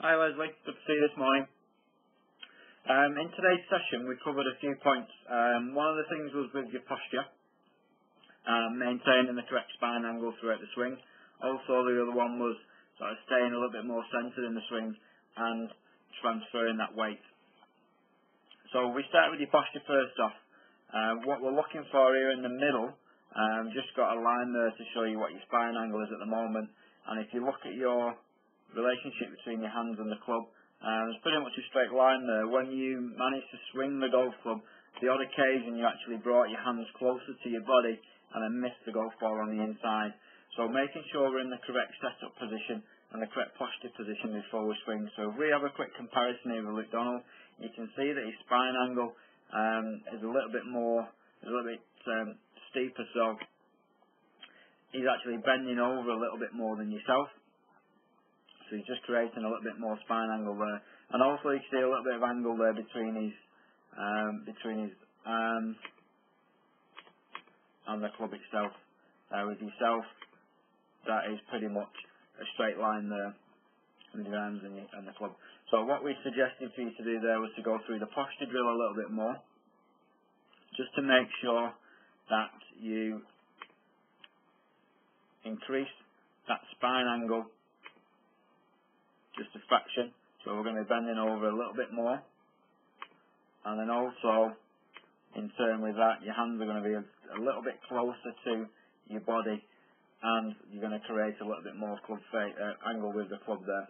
Hi Leslie, good to see you this morning. In today's session we covered a few points. One of the things was with your posture, maintaining the correct spine angle throughout the swing. Also the other one was sort of staying a little bit more centred in the swing and transferring that weight. So we start with your posture first off. What we're looking for here in the middle, just got a line there to show you what your spine angle is at the moment, and if you look at your relationship between your hands and the club, there's pretty much a straight line there. When you manage to swing the golf club, the odd occasion you actually brought your hands closer to your body and then missed the golf ball on the inside. So making sure we're in the correct setup position and the correct posture position before we swing. So if we have a quick comparison here with Luttman, you can see that his spine angle is a little bit steeper, so he's actually bending over a little bit more than yourself. So he's just creating a little bit more spine angle there, and also you can see a little bit of angle there between his arms and the club itself. With yourself, that is pretty much a straight line there with your arms and the club. So what we suggested for you to do there was to go through the posture drill a little bit more, just to make sure that you increase that spine angle just a fraction. So we're going to be bending over a little bit more, and then also in turn with that your hands are going to be a little bit closer to your body, and you're going to create a little bit more club angle with the club there,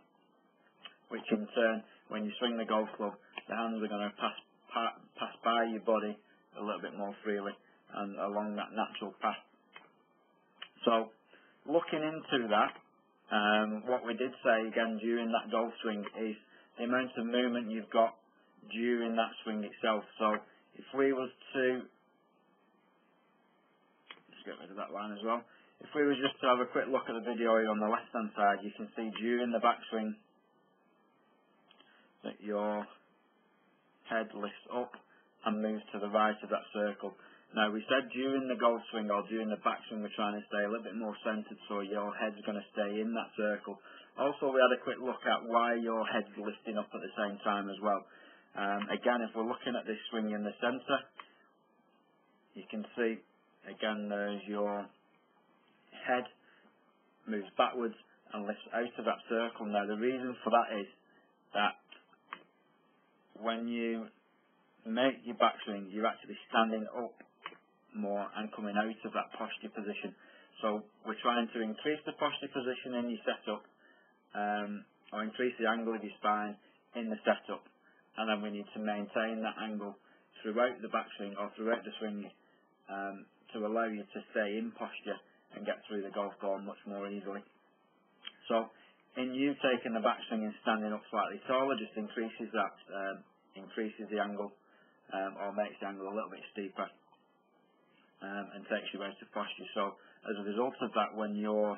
which in turn when you swing the golf club, the hands are going to pass by your body a little bit more freely and along that natural path. So looking into that, what we did say again during that golf swing is the amount of movement you've got during that swing itself. So if we was to just get rid of that line as well, if we was just to have a quick look at the video here on the left hand side, you can see during the backswing that your head lifts up and moves to the right of that circle. Now we said during the golf swing or during the backswing we're trying to stay a little bit more centred, so your head's going to stay in that circle. Also we had a quick look at why your head's lifting up at the same time as well. Again, if we're looking at this swing in the centre, you can see again there's your head moves backwards and lifts out of that circle. Now the reason for that is that when you make your backswing, you're actually standing up more and coming out of that posture position. So we're trying to increase the posture position in your setup, or increase the angle of your spine in the setup, and then we need to maintain that angle throughout the backswing or throughout the swing to allow you to stay in posture and get through the golf ball much more easily. So in you taking the backswing and standing up slightly taller just increases that, increases the angle, or makes the angle a little bit steeper, and takes you out of posture. So as a result of that, when you're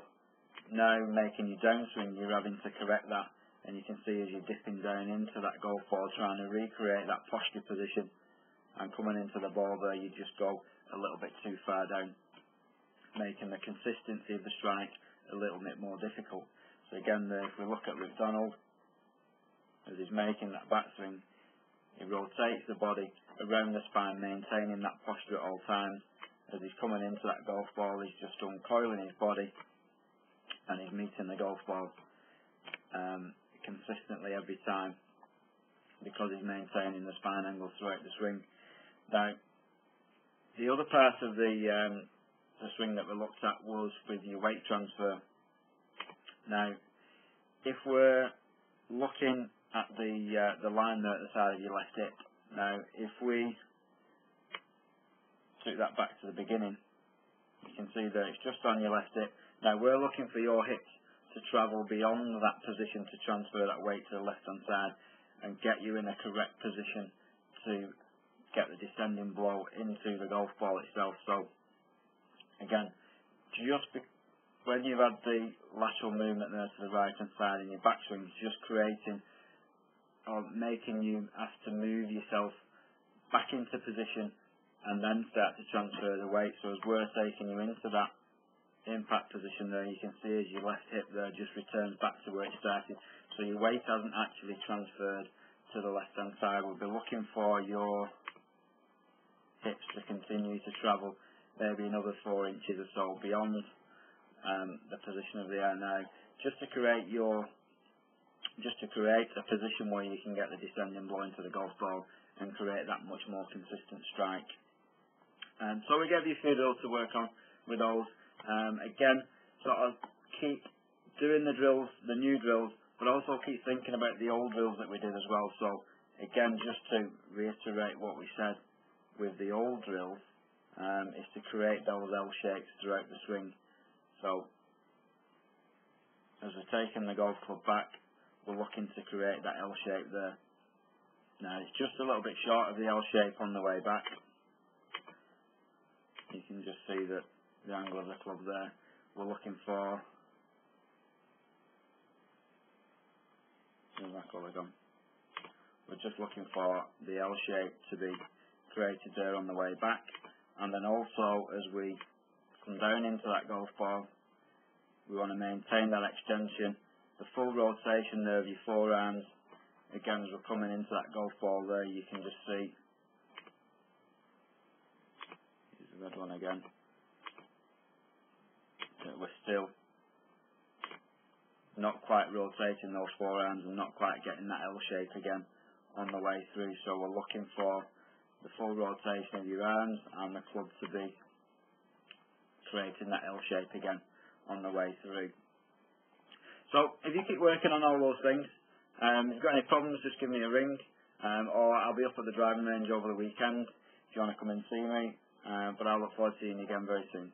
now making your downswing, you're having to correct that, and you can see as you're dipping down into that golf ball trying to recreate that posture position, and coming into the ball there you just go a little bit too far down, making the consistency of the strike a little bit more difficult. So again there, if we look at McDonald as he's making that backswing, he rotates the body around the spine, maintaining that posture at all times. As he's coming into that golf ball, he's just uncoiling his body and he's meeting the golf ball consistently every time, because he's maintaining the spine angle throughout the swing. Now, the other part of the swing that we looked at was with your weight transfer. Now, if we're looking at the line there at the side of your left hip, now if we took that back to the beginning, you can see that it's just on your left hip. Now we're looking for your hips to travel beyond that position to transfer that weight to the left hand side and get you in a correct position to get the descending blow into the golf ball itself. So again, just when you've had the lateral movement there to the right hand side in your backswing, it's just creating or making you have to move yourself back into position and then start to transfer the weight. So as we're taking you into that impact position there, you can see as your left hip there just returns back to where it started. so your weight hasn't actually transferred to the left hand side. We'll be looking for your hips to continue to travel maybe another 4 inches or so beyond the position of the air now, just to create a position where you can get the descending blow into the golf ball and create that much more consistent strike. So we gave you a few drills to work on with those. Again, sort of keep doing the drills, the new drills, but also keep thinking about the old drills that we did as well. So again, just to reiterate what we said with the old drills, is to create those L shapes throughout the swing. So as we're taking the golf club back, we're looking to create that L shape there. Now it's just a little bit short of the L shape on the way back. You can just see that the angle of the club there. We're looking for, where's that colour gone? We're just looking for the L shape to be created there on the way back, and then also as we come down into that golf ball, we want to maintain that extension, the full rotation there of your forearms. Again, as we're coming into that golf ball there, you can just see, here's the red one again, that we're still not quite rotating those forearms and not quite getting that L shape again on the way through. So we're looking for the full rotation of your arms and the club to be creating that L shape again on the way through. So if you keep working on all those things, if you've got any problems, just give me a ring, or I'll be up at the driving range over the weekend if you want to come and see me, but I'll look forward to seeing you again very soon.